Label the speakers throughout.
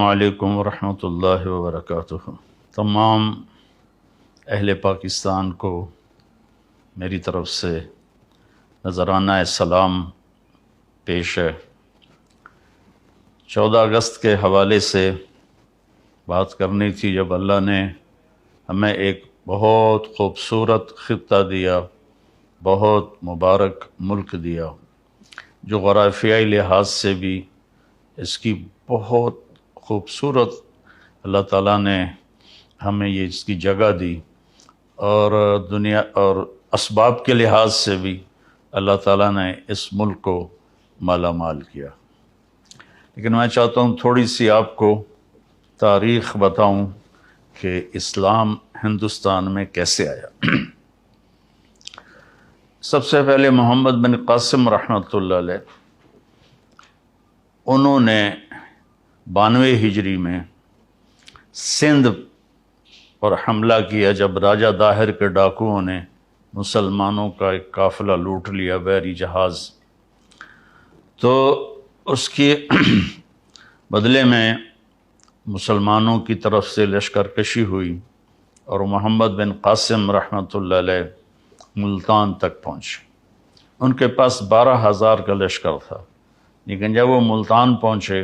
Speaker 1: علیکم ورحمۃ اللہ وبرکاتہ۔ تمام اہل پاکستان کو میری طرف سے نذرانہ سلام پیش ہے۔ 14 اگست کے حوالے سے بات کرنی تھی، جب اللہ نے ہمیں ایک بہت خوبصورت خطہ دیا، بہت مبارک ملک دیا، جو جغرافیائی لحاظ سے بھی اس کی بہت خوبصورت اللہ تعالیٰ نے ہمیں یہ اس کی جگہ دی، اور دنیا اور اسباب کے لحاظ سے بھی اللہ تعالیٰ نے اس ملک کو مالا مال کیا۔ لیکن میں چاہتا ہوں تھوڑی سی آپ کو تاریخ بتاؤں کہ اسلام ہندوستان میں کیسے آیا۔ سب سے پہلے محمد بن قاسم رحمۃ اللہ علیہ، انہوں نے 92 ہجری میں سندھ پر حملہ کیا، جب راجہ داہر کے ڈاکوؤں نے مسلمانوں کا ایک قافلہ لوٹ لیا، بحری جہاز۔ تو اس کے بدلے میں مسلمانوں کی طرف سے لشکر کشی ہوئی، اور محمد بن قاسم رحمۃ اللہ علیہ ملتان تک پہنچے۔ ان کے پاس 12,000 کا لشکر تھا، لیکن جب وہ ملتان پہنچے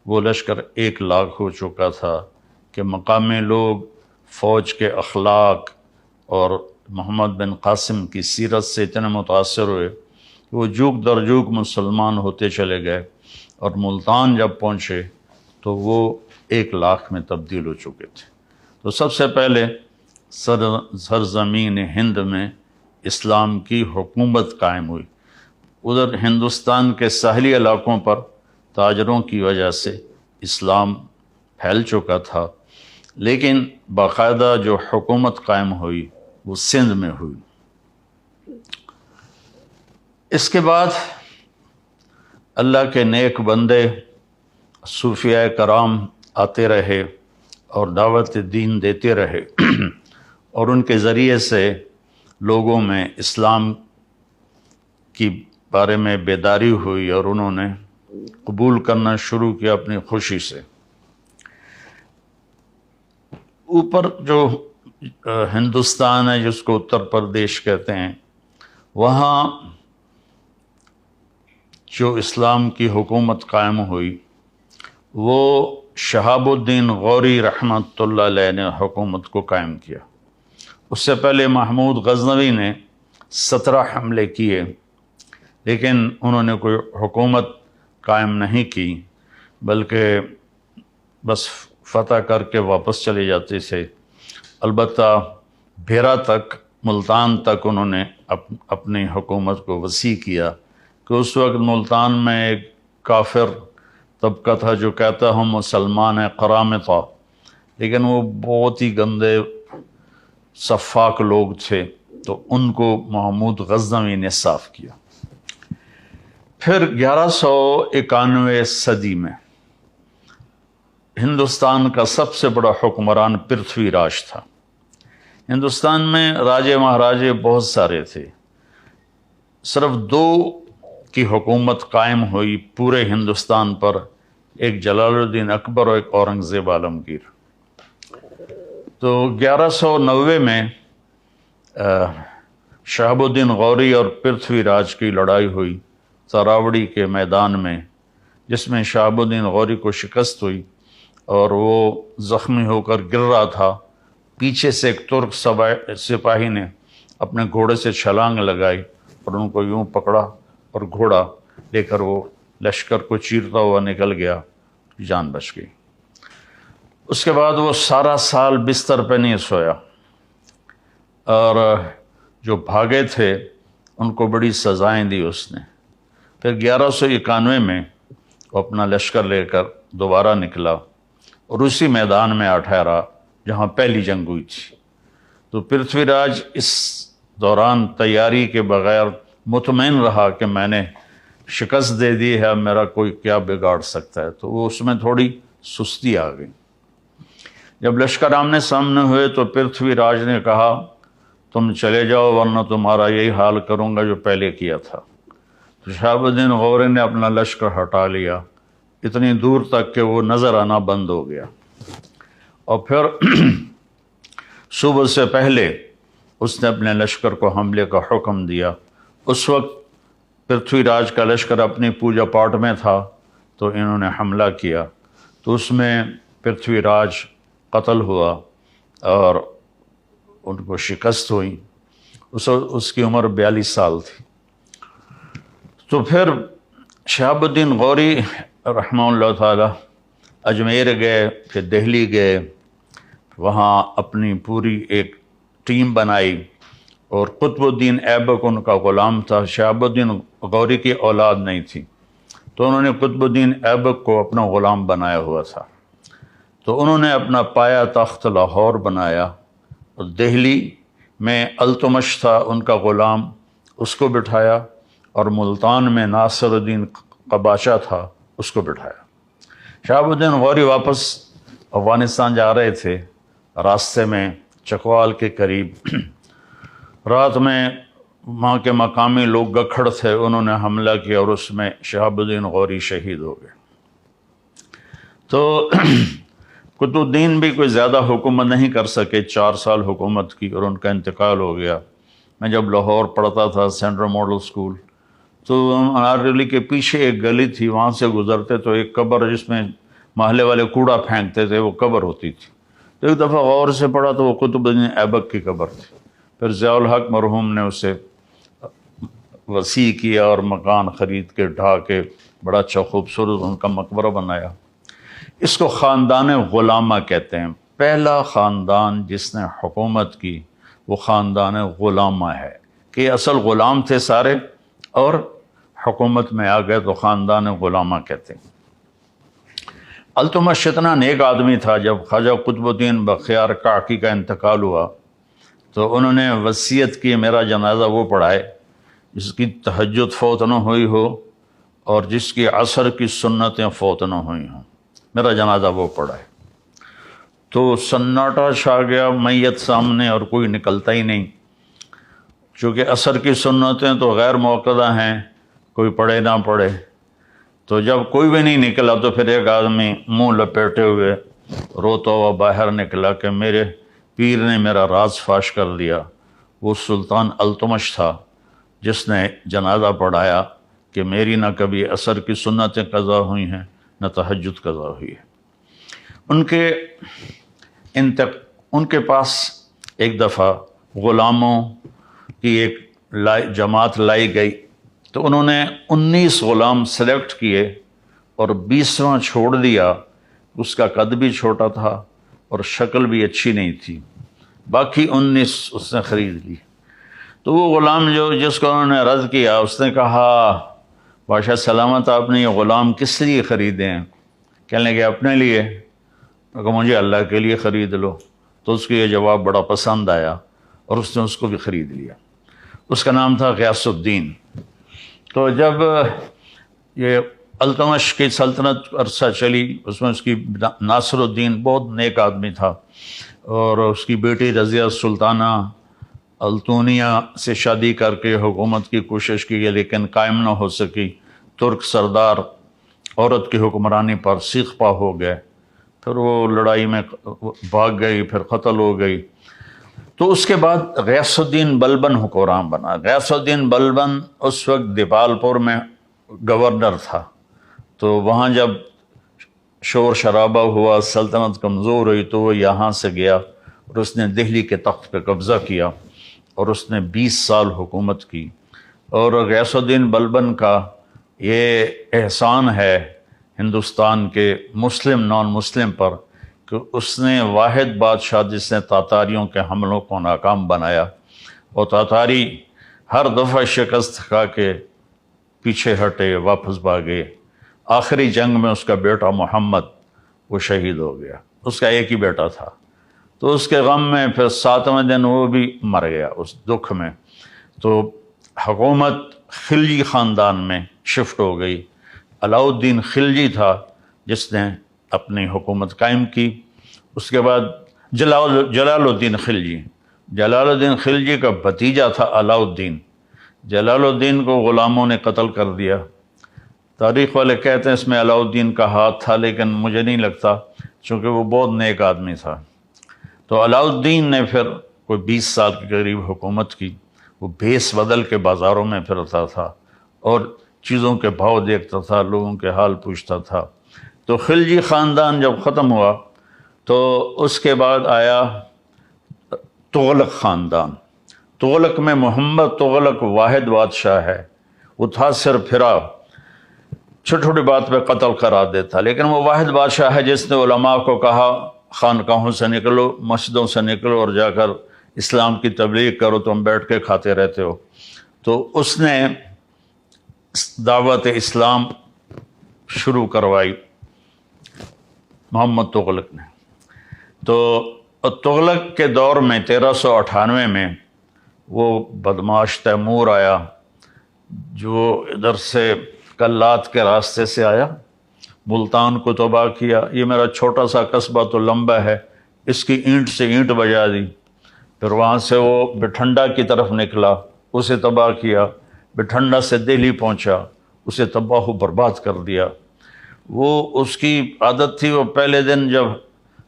Speaker 1: وہ لشکر 1 لاکھ ہو چکا تھا، کہ مقامی لوگ فوج کے اخلاق اور محمد بن قاسم کی سیرت سے اتنے متاثر ہوئے کہ وہ جوک در جوک مسلمان ہوتے چلے گئے، اور ملتان جب پہنچے تو وہ 1 لاکھ میں تبدیل ہو چکے تھے۔ تو سب سے پہلے سرزمین ہند میں اسلام کی حکومت قائم ہوئی۔ ادھر ہندوستان کے ساحلی علاقوں پر تاجروں کی وجہ سے اسلام پھیل چکا تھا، لیکن باقاعدہ جو حکومت قائم ہوئی وہ سندھ میں ہوئی۔ اس کے بعد اللہ کے نیک بندے صوفیاء کرام آتے رہے اور دعوت دین دیتے رہے، اور ان کے ذریعے سے لوگوں میں اسلام کی بارے میں بیداری ہوئی، اور انہوں نے قبول کرنا شروع کیا اپنی خوشی سے۔ اوپر جو ہندوستان ہے، جس کو اتر پردیش کہتے ہیں، وہاں جو اسلام کی حکومت قائم ہوئی وہ شہاب الدین غوری رحمۃ اللہ علیہ نے حکومت کو قائم کیا۔ اس سے پہلے محمود غزنوی نے 17 حملے کیے، لیکن انہوں نے کوئی حکومت قائم نہیں کی، بلکہ بس فتح کر کے واپس چلے جاتے تھے۔ البتہ بھیرا تک، ملتان تک انہوں نے اپنی حکومت کو وسیع کیا، کہ اس وقت ملتان میں ایک کافر طبقہ تھا جو کہتا ہم مسلمان ہیں، قرامطہ، لیکن وہ بہت ہی گندے سفاک لوگ تھے، تو ان کو محمود غزنوی نے صاف کیا۔ پھر 1191 صدی میں ہندوستان کا سب سے بڑا حکمران پرتھوی راج تھا۔ ہندوستان میں راجے مہاراجے بہت سارے تھے، صرف 2 کی حکومت قائم ہوئی پورے ہندوستان پر، ایک جلال الدین اکبر اور ایک اورنگزیب عالمگیر۔ تو 1190 میں شہاب الدین غوری اور پرتھوی راج کی لڑائی ہوئی تراوڑی کے میدان میں، جس میں شہاب الدین غوری کو شکست ہوئی، اور وہ زخمی ہو کر گر رہا تھا۔ پیچھے سے ایک ترک سپاہی نے اپنے گھوڑے سے چھلانگ لگائی اور ان کو یوں پکڑا، اور گھوڑا لے کر وہ لشکر کو چیرتا ہوا نکل گیا، جان بچ گئی۔ اس کے بعد وہ سارا سال بستر پہ نہیں سویا، اور جو بھاگے تھے ان کو بڑی سزائیں دی اس نے۔ پھر 1191 میں وہ اپنا لشکر لے کر دوبارہ نکلا، اور اسی میدان میں ٹھہرا جہاں پہلی جنگ ہوئی تھی۔ تو پرتھوی راج اس دوران تیاری کے بغیر مطمئن رہا کہ میں نے شکست دے دی ہے، میرا کوئی کیا بگاڑ سکتا ہے، تو وہ اس میں تھوڑی سستی آ گئی۔ جب لشکر آمنے سامنے ہوئے تو پرتھوی راج نے کہا تم چلے جاؤ، ورنہ تمہارا یہی حال کروں گا جو پہلے کیا تھا۔ تو شہاب الدین غوری نے اپنا لشکر ہٹا لیا۔ اتنی دور تک کہ وہ نظر آنا بند ہو گیا، اور پھر صبح سے پہلے اس نے اپنے لشکر کو حملے کا حکم دیا۔ اس وقت پرتھوی راج کا لشکر اپنی پوجا پاٹ میں تھا، تو انہوں نے حملہ کیا، تو اس میں پرتھوی راج قتل ہوا اور ان کو شکست ہوئی۔ اس کی عمر 42 سال تھی۔ تو پھر شہاب الدین غوری رحمہ اللہ تعالی اجمیر گئے، پھر دہلی گئے، وہاں اپنی پوری ایک ٹیم بنائی، اور قطب الدین ایبک ان کا غلام تھا۔ شہاب الدین غوری کی اولاد نہیں تھی، تو انہوں نے قطب الدین ایبک کو اپنا غلام بنایا ہوا تھا۔ تو انہوں نے اپنا پایا تخت لاہور بنایا، اور دہلی میں التمش تھا ان کا غلام، اس کو بٹھایا، اور ملتان میں ناصر الدین قباشہ تھا، اس کو بٹھایا۔ شہاب الدین غوری واپس افغانستان جا رہے تھے، راستے میں چکوال کے قریب رات میں وہاں کے مقامی لوگ گکھڑ تھے، انہوں نے حملہ کیا، اور اس میں شہاب الدین غوری شہید ہو گئے۔ تو قطب الدین بھی کوئی زیادہ حکومت نہیں کر سکے، 4 سال حکومت کی، اور ان کا انتقال ہو گیا۔ میں جب لاہور پڑھتا تھا سینٹرل ماڈل اسکول، تو انار گلی کے پیچھے ایک گلی تھی، وہاں سے گزرتے تو ایک قبر جس میں محلے والے کوڑا پھینکتے تھے، وہ قبر ہوتی تھی۔ تو ایک دفعہ غور سے پڑھا تو وہ قطب الدین ایبک کی قبر تھی۔ پھر ضیاء الحق مرحوم نے اسے وسیع کیا اور مکان خرید کے ڈھا کے بڑا اچھا خوبصورت ان کا مقبرہ بنایا۔ اس کو خاندان غلامہ کہتے ہیں۔ پہلا خاندان جس نے حکومت کی وہ خاندان غلامہ ہے، کہ اصل غلام تھے سارے اور حکومت میں آ گئے، تو خاندان غلامہ کہتے ہیں۔ التمش اتنا نیک آدمی تھا، جب خواجہ قطب الدین بختیار کاکی کا انتقال ہوا تو انہوں نے وصیت کی میرا جنازہ وہ پڑھائے جس کی تہجد فوت نہ ہوئی ہو اور جس کی عصر کی سنتیں فوت نہ ہوئی ہوں، میرا جنازہ وہ پڑھائے۔ تو سناٹا چھا گیا، میت سامنے اور کوئی نکلتا ہی نہیں، چونکہ عصر کی سنتیں تو غیر موقدہ ہیں، کوئی پڑھے نہ پڑھے۔ تو جب کوئی بھی نہیں نکلا تو پھر ایک آدمی منہ لپیٹے ہوئے روتا ہوا باہر نکلا کہ میرے پیر نے میرا راز فاش کر دیا۔ وہ سلطان التمش تھا جس نے جنازہ پڑھایا کہ میری نہ کبھی عصر کی سنتیں قضا ہوئی ہیں نہ تہجد قضا ہوئی ہے۔ ان کے پاس ایک دفعہ غلاموں کی ایک جماعت لائی گئی، تو انہوں نے 19 غلام سلیکٹ کیے اور 20واں چھوڑ دیا۔ اس کا قد بھی چھوٹا تھا اور شکل بھی اچھی نہیں تھی، باقی 19 اس نے خرید لی۔ تو وہ غلام جس کو انہوں نے رد کیا، اس نے کہا بادشاہ سلامت آپ نے یہ غلام کس لیے خریدے ہیں؟ کہنے لگے اپنے لیے۔ کہ مجھے اللہ کے لیے خرید لو۔ تو اس کو یہ جواب بڑا پسند آیا اور اس نے اس کو بھی خرید لیا۔ اس کا نام تھا غیاث الدین۔ تو جب یہ التمش کی سلطنت عرصہ چلی، اس میں اس کی ناصر الدین بہت نیک آدمی تھا، اور اس کی بیٹی رضیہ سلطانہ التونیہ سے شادی کر کے حکومت کی کوشش کی، لیکن قائم نہ ہو سکی۔ ترک سردار عورت کی حکمرانی پر سیخ پا ہو گئے، پھر وہ لڑائی میں بھاگ گئی، پھر قتل ہو گئی۔ تو اس کے بعد غیاث الدین بلبن حکمران بنا۔ غیاث الدین بلبن اس وقت دیپال پور میں گورنر تھا۔ تو وہاں جب شور شرابہ ہوا، سلطنت کمزور ہوئی، تو وہ یہاں سے گیا اور اس نے دہلی کے تخت پہ قبضہ کیا اور اس نے 20 سال حکومت کی۔ اور غیاث الدین بلبن کا یہ احسان ہے ہندوستان کے مسلم نان مسلم پر کہ اس نے واحد بادشاہ جس نے تاتاریوں کے حملوں کو ناکام بنایا، اور تاتاری ہر دفعہ شکست کھا کے پیچھے ہٹے، واپس بھاگے۔ آخری جنگ میں اس کا بیٹا محمد وہ شہید ہو گیا، اس کا ایک ہی بیٹا تھا۔ تو اس کے غم میں پھر 7ویں دن وہ بھی مر گیا اس دکھ میں۔ تو حکومت خلجی خاندان میں شفٹ ہو گئی۔ علاؤ الدین خلجی تھا جس نے اپنی حکومت قائم کی۔ اس کے بعد جلال الدین خلجی، جلال الدین خلجی کا بھتیجا تھا علاؤ الدین۔ جلال الدین کو غلاموں نے قتل کر دیا، تاریخ والے کہتے ہیں اس میں علاؤالدین کا ہاتھ تھا، لیکن مجھے نہیں لگتا، چونکہ وہ بہت نیک آدمی تھا۔ تو علاؤالدین نے پھر کوئی 20 سال کے قریب حکومت کی۔ وہ بھیس بدل کے بازاروں میں پھرتا تھا اور چیزوں کے بھاؤ دیکھتا تھا، لوگوں کے حال پوچھتا تھا۔ تو خلجی خاندان جب ختم ہوا تو اس کے بعد آیا تغلق خاندان۔ تغلق میں محمد تغلق واحد بادشاہ ہے، وہ تھا صرف پھرا، چھوٹی چھوٹی بات پہ قتل کرا دیتا، لیکن وہ واحد بادشاہ ہے جس نے علماء کو کہا خانقاہوں سے نکلو، مسجدوں سے نکلو اور جا کر اسلام کی تبلیغ کرو، تم بیٹھ کے کھاتے رہتے ہو۔ تو اس نے دعوت اسلام شروع کروائی محمد تغلق نے۔ تو تغلق کے دور میں 1398 میں وہ بدماش تیمور آیا جو ادھر سے کلات کے راستے سے آیا، ملتان کو تباہ کیا۔ یہ میرا چھوٹا سا قصبہ تو لمبا ہے، اس کی اینٹ سے اینٹ بجا دی۔ پھر وہاں سے وہ بٹھنڈا کی طرف نکلا، اسے تباہ کیا۔ بٹھنڈا سے دہلی پہنچا، اسے تباہ و برباد کر دیا۔ وہ اس کی عادت تھی، وہ پہلے دن جب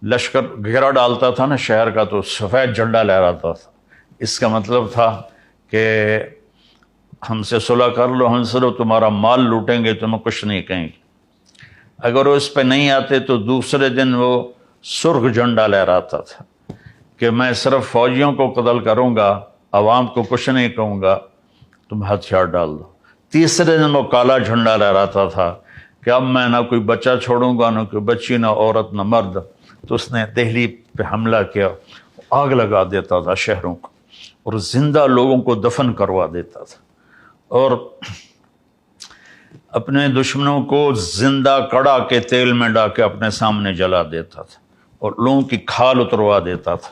Speaker 1: لشکر گھیرا ڈالتا تھا نا شہر کا تو سفید جھنڈا لہراتا تھا۔ اس کا مطلب تھا کہ ہم سے صلح کر لو، ہم صرف تمہارا مال لوٹیں گے، تمہیں کچھ نہیں کہیں گے۔ اگر وہ اس پہ نہیں آتے تو دوسرے دن وہ سرخ جھنڈا لہراتا تھا کہ میں صرف فوجیوں کو قتل کروں گا، عوام کو کچھ نہیں کہوں گا، تم ہتھیار ڈال دو۔ تیسرے دن وہ کالا جھنڈا لہراتا تھا کہ اب میں نہ کوئی بچہ چھوڑوں گا، نہ کوئی بچی، نہ عورت، نہ مرد۔ تو اس نے دہلی پہ حملہ کیا، آگ لگا دیتا تھا شہروں کو اور زندہ لوگوں کو دفن کروا دیتا تھا، اور اپنے دشمنوں کو زندہ کڑا کے تیل میں ڈال کے اپنے سامنے جلا دیتا تھا اور لوگوں کی کھال اتروا دیتا تھا۔